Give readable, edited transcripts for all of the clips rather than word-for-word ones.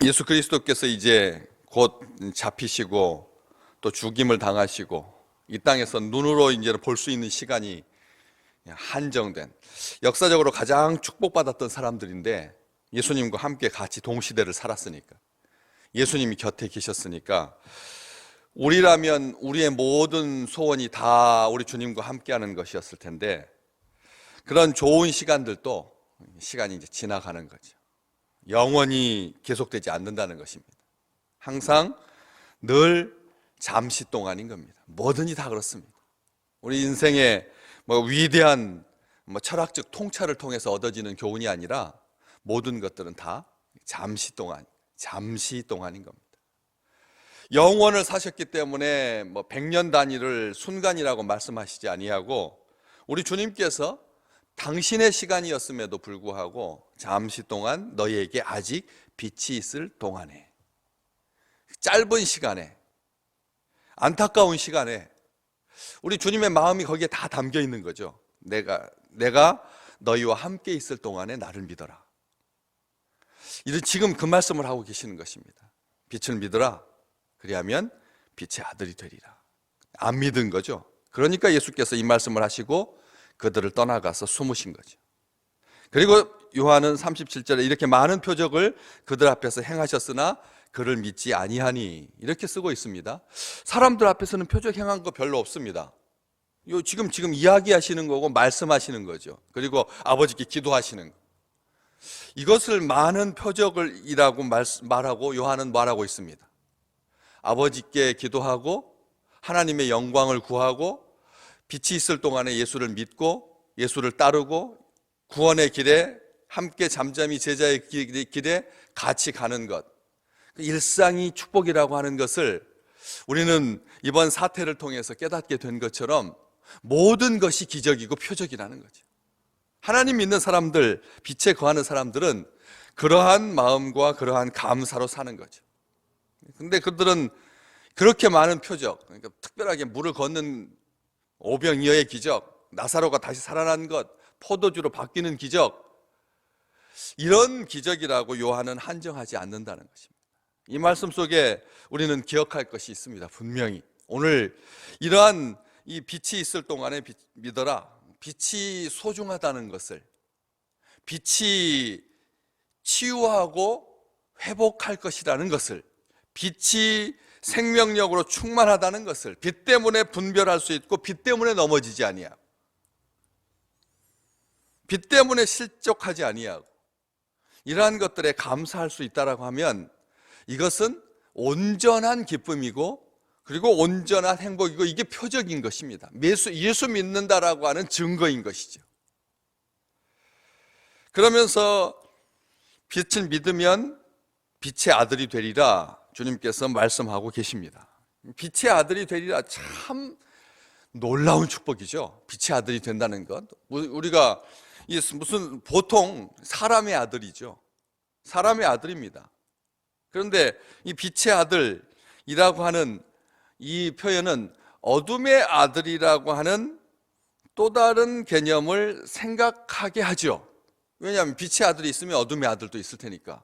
예수 그리스도께서 이제 곧 잡히시고 또 죽임을 당하시고 이 땅에서 눈으로 이제 볼 수 있는 시간이 한정된, 역사적으로 가장 축복받았던 사람들인데, 예수님과 함께 같이 동시대를 살았으니까, 예수님이 곁에 계셨으니까 우리라면 우리의 모든 소원이 다 우리 주님과 함께하는 것이었을 텐데, 그런 좋은 시간들도 시간이 이제 지나가는 거죠. 영원히 계속되지 않는다는 것입니다. 항상 늘 잠시 동안인 겁니다. 뭐든지 다 그렇습니다. 우리 인생의 위대한 철학적 통찰을 통해서 얻어지는 교훈이 아니라 모든 것들은 다 잠시 동안인 겁니다. 영원을 사셨기 때문에 100년 단위를 순간이라고 말씀하시지 아니하고, 우리 주님께서 당신의 시간이었음에도 불구하고 잠시 동안 너희에게 아직 빛이 있을 동안에, 짧은 시간에, 안타까운 시간에 우리 주님의 마음이 거기에 다 담겨 있는 거죠. 내가 너희와 함께 있을 동안에 나를 믿어라. 지금 그 말씀을 하고 계시는 것입니다. 빛을 믿어라. 그리하면 빛의 아들이 되리라. 안 믿은 거죠. 그러니까 예수께서 이 말씀을 하시고 그들을 떠나가서 숨으신 거죠. 그리고 요한은 37절에 이렇게 많은 표적을 그들 앞에서 행하셨으나 그를 믿지 아니하니, 이렇게 쓰고 있습니다. 사람들 앞에서는 표적 행한 거 별로 없습니다. 지금 이야기하시는 거고 말씀하시는 거죠. 그리고 아버지께 기도하시는 거. 이것을 많은 표적을이라고 말하고 요한은 말하고 있습니다. 아버지께 기도하고 하나님의 영광을 구하고 빛이 있을 동안에 예수를 믿고 예수를 따르고 구원의 길에 함께 잠잠히 제자의 길에 같이 가는 것, 일상이 축복이라고 하는 것을 우리는 이번 사태를 통해서 깨닫게 된 것처럼 모든 것이 기적이고 표적이라는 거죠. 하나님 믿는 사람들, 빛에 거하는 사람들은 그러한 마음과 그러한 감사로 사는 거죠. 근데 그들은 그렇게 많은 표적, 그러니까 특별하게 물을 걷는 오병이어의 기적, 나사로가 다시 살아난 것, 포도주로 바뀌는 기적, 이런 기적이라고 요한은 한정하지 않는다는 것입니다. 이 말씀 속에 우리는 기억할 것이 있습니다. 분명히 오늘 이러한 이 빛이 있을 동안에 믿어라, 빛이 소중하다는 것을, 빛이 치유하고 회복할 것이라는 것을, 빛이 생명력으로 충만하다는 것을, 빛 때문에 분별할 수 있고 빛 때문에 넘어지지 아니하고 빛 때문에 실족하지 아니하고, 이러한 것들에 감사할 수 있다라고 하면 이것은 온전한 기쁨이고 그리고 온전한 행복이고, 이게 표적인 것입니다. 예수 믿는다라고 하는 증거인 것이죠. 그러면서 빛을 믿으면 빛의 아들이 되리라 주님께서 말씀하고 계십니다. 빛의 아들이 되리라, 참 놀라운 축복이죠. 빛의 아들이 된다는 것, 우리가 무슨 보통 사람의 아들이죠. 사람의 아들입니다. 그런데 이 빛의 아들이라고 하는 이 표현은 어둠의 아들이라고 하는 또 다른 개념을 생각하게 하죠. 왜냐하면 빛의 아들이 있으면 어둠의 아들도 있을 테니까.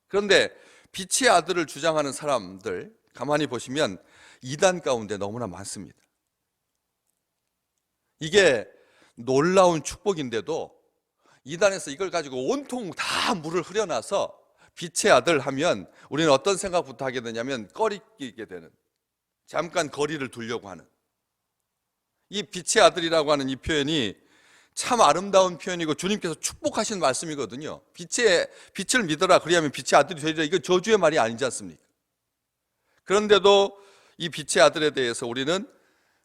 그런데 빛의 아들을 주장하는 사람들 가만히 보시면 이단 가운데 너무나 많습니다. 이게 놀라운 축복인데도 이단에서 이걸 가지고 온통 다 물을 흐려놔서 빛의 아들 하면 우리는 어떤 생각부터 하게 되냐면 꺼리끼게 되는, 잠깐 거리를 두려고 하는, 이 빛의 아들이라고 하는 이 표현이 참 아름다운 표현이고 주님께서 축복하신 말씀이거든요. 빛을 믿어라, 그리하면 빛의 아들이 되리라, 이거 저주의 말이 아니지 않습니까? 그런데도 이 빛의 아들에 대해서 우리는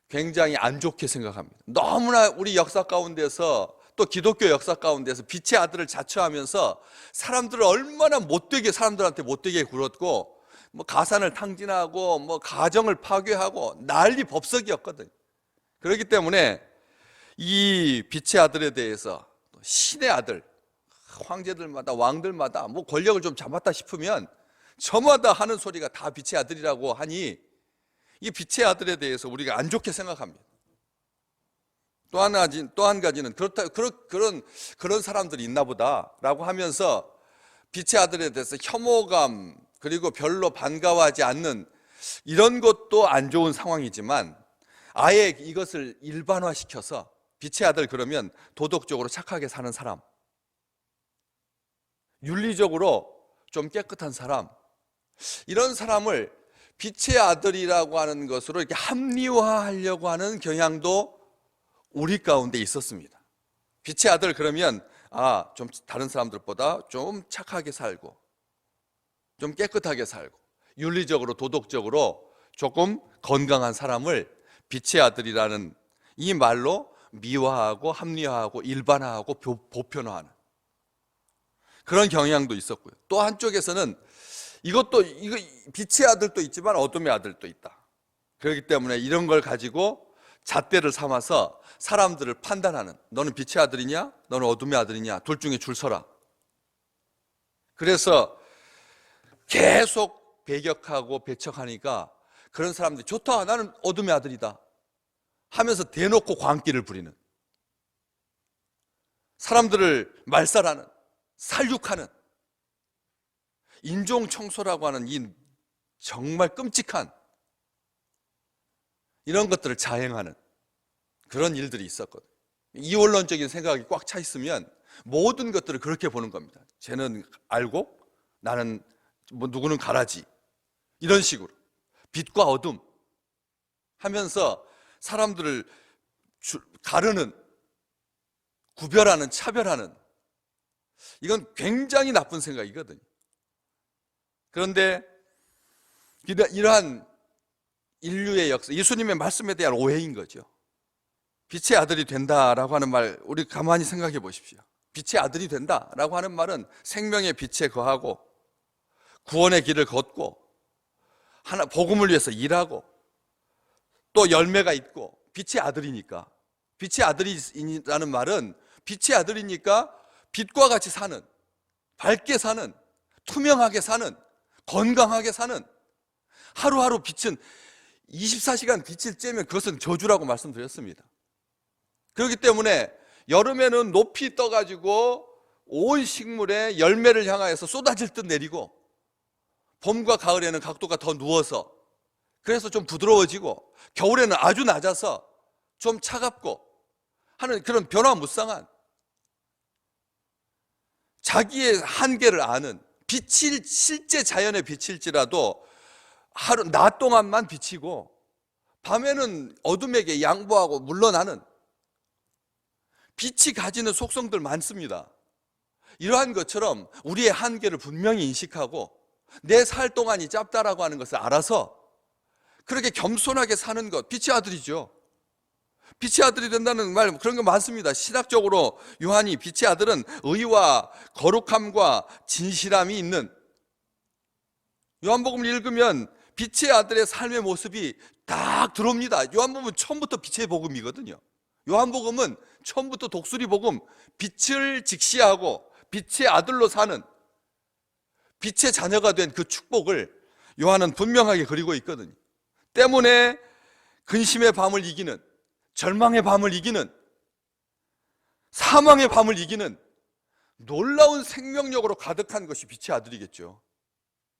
굉장히 안 좋게 생각합니다. 너무나 우리 역사 가운데서, 또 기독교 역사 가운데서 빛의 아들을 자처하면서 사람들을 얼마나 사람들한테 못되게 굴었고, 가산을 탕진하고 가정을 파괴하고 난리 법석이었거든요. 그렇기 때문에 이 빛의 아들에 대해서, 신의 아들, 황제들마다 왕들마다 권력을 좀 잡았다 싶으면 저마다 하는 소리가 다 빛의 아들이라고 하니, 이 빛의 아들에 대해서 우리가 안 좋게 생각합니다. 또 한 가지는 그런 사람들이 있나 보다라고 하면서 빛의 아들에 대해서 혐오감, 그리고 별로 반가워하지 않는 이런 것도 안 좋은 상황이지만 아예 이것을 일반화시켜서 빛의 아들 그러면 도덕적으로 착하게 사는 사람, 윤리적으로 좀 깨끗한 사람, 이런 사람을 빛의 아들이라고 하는 것으로 이렇게 합리화하려고 하는 경향도 우리 가운데 있었습니다. 빛의 아들 그러면 좀 다른 사람들보다 좀 착하게 살고 좀 깨끗하게 살고 윤리적으로 도덕적으로 조금 건강한 사람을 빛의 아들이라는 이 말로 미화하고 합리화하고 일반화하고 보편화하는 그런 경향도 있었고요. 또 한쪽에서는 이거 빛의 아들도 있지만 어둠의 아들도 있다. 그렇기 때문에 이런 걸 가지고 잣대를 삼아서 사람들을 판단하는, 너는 빛의 아들이냐? 너는 어둠의 아들이냐? 둘 중에 줄 서라. 그래서 계속 배격하고 배척하니까 그런 사람들이 좋다, 나는 어둠의 아들이다 하면서 대놓고 광기를 부리는, 사람들을 말살하는, 살육하는, 인종청소라고 하는 이 정말 끔찍한 이런 것들을 자행하는 그런 일들이 있었거든요. 이원론적인 생각이 꽉 차 있으면 모든 것들을 그렇게 보는 겁니다. 쟤는 알고 나는 누구는 가라지, 이런 식으로 빛과 어둠 하면서 사람들을 가르는, 구별하는, 차별하는, 이건 굉장히 나쁜 생각이거든요. 그런데 이러한 인류의 역사, 예수님의 말씀에 대한 오해인 거죠. 빛의 아들이 된다라고 하는 말, 우리 가만히 생각해 보십시오. 빛의 아들이 된다라고 하는 말은 생명의 빛에 거하고 구원의 길을 걷고 복음을 위해서 일하고 또 열매가 있고 빛의 아들이니까, 빛의 아들이라는 말은 빛의 아들이니까 빛과 같이 사는, 밝게 사는, 투명하게 사는, 건강하게 사는, 하루하루 빛은 24시간 빛을 쬐면 그것은 저주라고 말씀드렸습니다. 그렇기 때문에 여름에는 높이 떠가지고 온 식물에 열매를 향하여서 쏟아질 듯 내리고, 봄과 가을에는 각도가 더 누워서 그래서 좀 부드러워지고, 겨울에는 아주 낮아서 좀 차갑고 하는 그런 변화무쌍한, 자기의 한계를 아는, 빛이 실제 자연의 빛일지라도 낮 동안만 비치고 밤에는 어둠에게 양보하고 물러나는, 빛이 가지는 속성들 많습니다. 이러한 것처럼 우리의 한계를 분명히 인식하고 내 살 동안이 짧다라고 하는 것을 알아서 그렇게 겸손하게 사는 것, 빛의 아들이죠. 빛의 아들이 된다는 말, 그런 거 많습니다. 신학적으로 요한이 빛의 아들은 의와 거룩함과 진실함이 있는, 요한복음을 읽으면 빛의 아들의 삶의 모습이 딱 들어옵니다. 요한복음은 처음부터 빛의 복음이거든요. 요한복음은 처음부터 독수리 복음, 빛을 직시하고 빛의 아들로 사는, 빛의 자녀가 된 그 축복을 요한은 분명하게 그리고 있거든요. 때문에 근심의 밤을 이기는, 절망의 밤을 이기는, 사망의 밤을 이기는 놀라운 생명력으로 가득한 것이 빛의 아들이겠죠.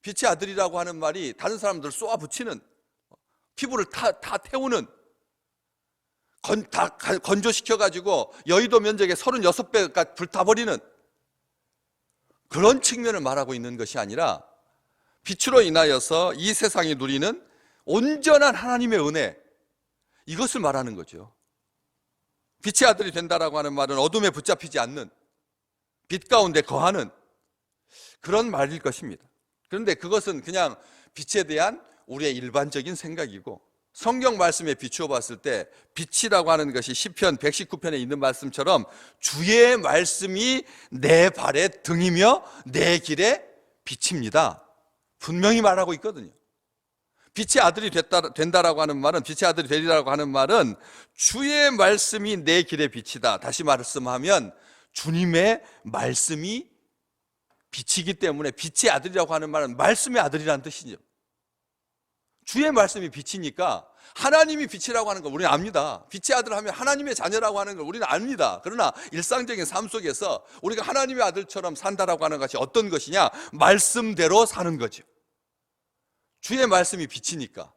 빛의 아들이라고 하는 말이 다른 사람들을 쏘아붙이는, 피부를 다 태우는, 다 건조시켜가지고 여의도 면적의 36배가 불타버리는 그런 측면을 말하고 있는 것이 아니라, 빛으로 인하여서 이 세상이 누리는 온전한 하나님의 은혜, 이것을 말하는 거죠. 빛의 아들이 된다라고 하는 말은 어둠에 붙잡히지 않는, 빛 가운데 거하는 그런 말일 것입니다. 그런데 그것은 그냥 빛에 대한 우리의 일반적인 생각이고, 성경 말씀에 비추어 봤을 때 빛이라고 하는 것이 시편 119편에 있는 말씀처럼 주의 말씀이 내 발의 등이며 내 길의 빛입니다, 분명히 말하고 있거든요. 빛의 아들이 된다라고 하는 말은, 빛의 아들이 되리라고 하는 말은 주의 말씀이 내 길의 빛이다. 다시 말씀하면 주님의 말씀이 빛이기 때문에 빛의 아들이라고 하는 말은 말씀의 아들이라는 뜻이죠. 주의 말씀이 빛이니까 하나님이 빛이라고 하는 걸 우리는 압니다. 빛의 아들 하면 하나님의 자녀라고 하는 걸 우리는 압니다. 그러나 일상적인 삶 속에서 우리가 하나님의 아들처럼 산다라고 하는 것이 어떤 것이냐? 말씀대로 사는 거죠. 주의 말씀이 빛이니까.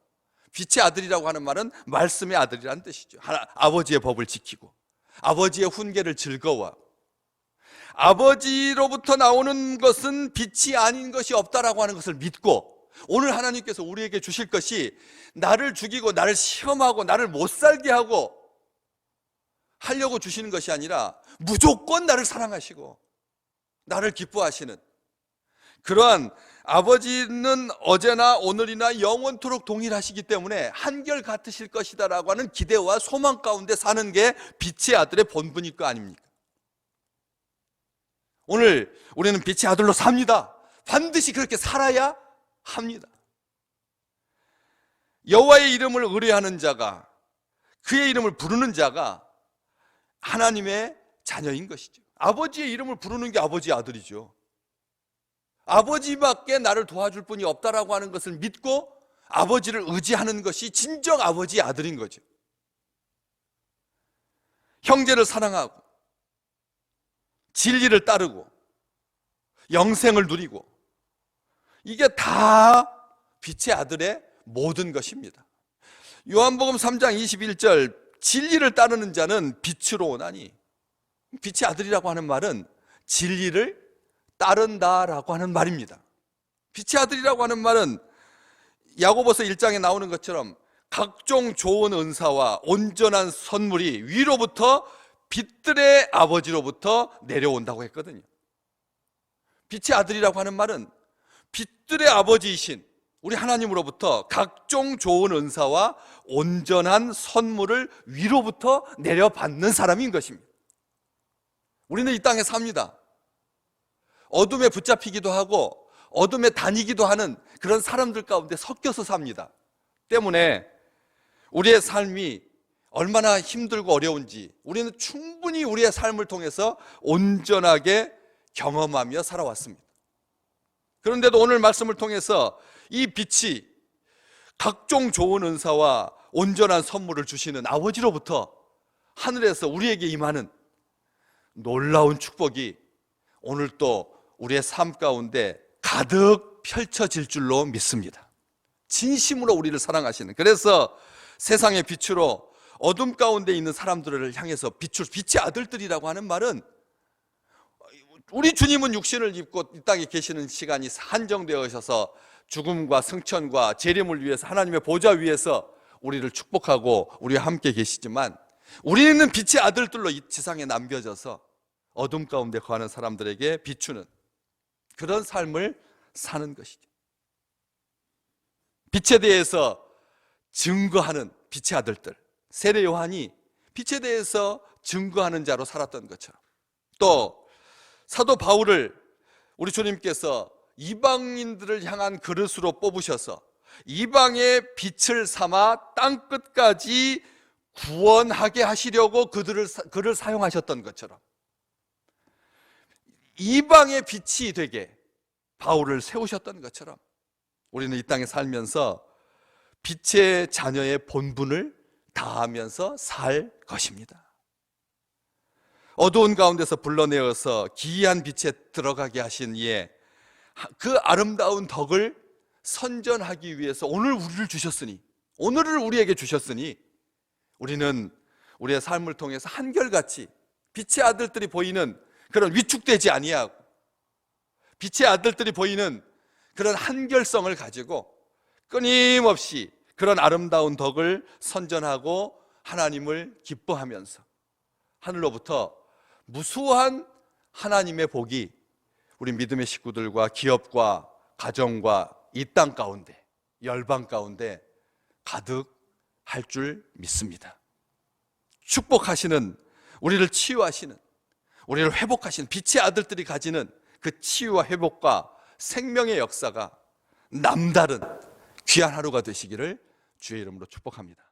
빛의 아들이라고 하는 말은 말씀의 아들이라는 뜻이죠. 아버지의 법을 지키고 아버지의 훈계를 즐거워하고 아버지로부터 나오는 것은 빛이 아닌 것이 없다라고 하는 것을 믿고, 오늘 하나님께서 우리에게 주실 것이 나를 죽이고 나를 시험하고 나를 못 살게 하고 하려고 주시는 것이 아니라 무조건 나를 사랑하시고 나를 기뻐하시는 그러한, 아버지는 어제나 오늘이나 영원토록 동일하시기 때문에 한결 같으실 것이다라고 하는 기대와 소망 가운데 사는 게 빛의 아들의 본분일 거 아닙니까? 오늘 우리는 빛의 아들로 삽니다. 반드시 그렇게 살아야 합니다. 여호와의 이름을 의뢰하는 자가, 그의 이름을 부르는 자가 하나님의 자녀인 것이죠. 아버지의 이름을 부르는 게 아버지의 아들이죠. 아버지밖에 나를 도와줄 분이 없다라고 하는 것을 믿고 아버지를 의지하는 것이 진정 아버지의 아들인 거죠. 형제를 사랑하고 진리를 따르고 영생을 누리고, 이게 다 빛의 아들의 모든 것입니다. 요한복음 3장 21절, 진리를 따르는 자는 빛으로 오나니, 빛의 아들이라고 하는 말은 진리를 따른다라고 하는 말입니다. 빛의 아들이라고 하는 말은 야고보서 1장에 나오는 것처럼 각종 좋은 은사와 온전한 선물이 위로부터 빛들의 아버지로부터 내려온다고 했거든요. 빛의 아들이라고 하는 말은 빛들의 아버지이신 우리 하나님으로부터 각종 좋은 은사와 온전한 선물을 위로부터 내려받는 사람인 것입니다. 우리는 이 땅에 삽니다. 어둠에 붙잡히기도 하고 어둠에 다니기도 하는 그런 사람들 가운데 섞여서 삽니다. 때문에 우리의 삶이 얼마나 힘들고 어려운지 우리는 충분히 우리의 삶을 통해서 온전하게 경험하며 살아왔습니다. 그런데도 오늘 말씀을 통해서 이 빛이 각종 좋은 은사와 온전한 선물을 주시는 아버지로부터 하늘에서 우리에게 임하는 놀라운 축복이 오늘 또 우리의 삶 가운데 가득 펼쳐질 줄로 믿습니다. 진심으로 우리를 사랑하시는, 그래서 세상의 빛으로 어둠 가운데 있는 사람들을 향해서 비출 빛의 아들들이라고 하는 말은, 우리 주님은 육신을 입고 이 땅에 계시는 시간이 한정되어 있어서 죽음과 승천과 재림을 위해서 하나님의 보좌 위에서 우리를 축복하고 우리와 함께 계시지만, 우리는 빛의 아들들로 이 지상에 남겨져서 어둠 가운데 거하는 사람들에게 비추는 그런 삶을 사는 것이죠. 빛에 대해서 증거하는 빛의 아들들, 세례 요한이 빛에 대해서 증거하는 자로 살았던 것처럼, 또 사도 바울을 우리 주님께서 이방인들을 향한 그릇으로 뽑으셔서 이방의 빛을 삼아 땅끝까지 구원하게 하시려고 그를 사용하셨던 것처럼, 이방의 빛이 되게 바울을 세우셨던 것처럼 우리는 이 땅에 살면서 빛의 자녀의 본분을 다하면서 살 것입니다. 어두운 가운데서 불러내어서 기이한 빛에 들어가게 하신 이의 그 아름다운 덕을 선전하기 위해서 오늘 우리를 주셨으니, 오늘을 우리에게 주셨으니, 우리는 우리의 삶을 통해서 한결같이 빛의 아들들이 보이는 그런 위축되지 아니하고 빛의 아들들이 보이는 그런 한결성을 가지고 끊임없이 그런 아름다운 덕을 선전하고 하나님을 기뻐하면서 하늘로부터 무수한 하나님의 복이 우리 믿음의 식구들과 기업과 가정과 이 땅 가운데, 열방 가운데 가득할 줄 믿습니다. 축복하시는, 우리를 치유하시는, 우리를 회복하시는 빛의 아들들이 가지는 그 치유와 회복과 생명의 역사가 남다른 귀한 하루가 되시기를 주의 이름으로 축복합니다.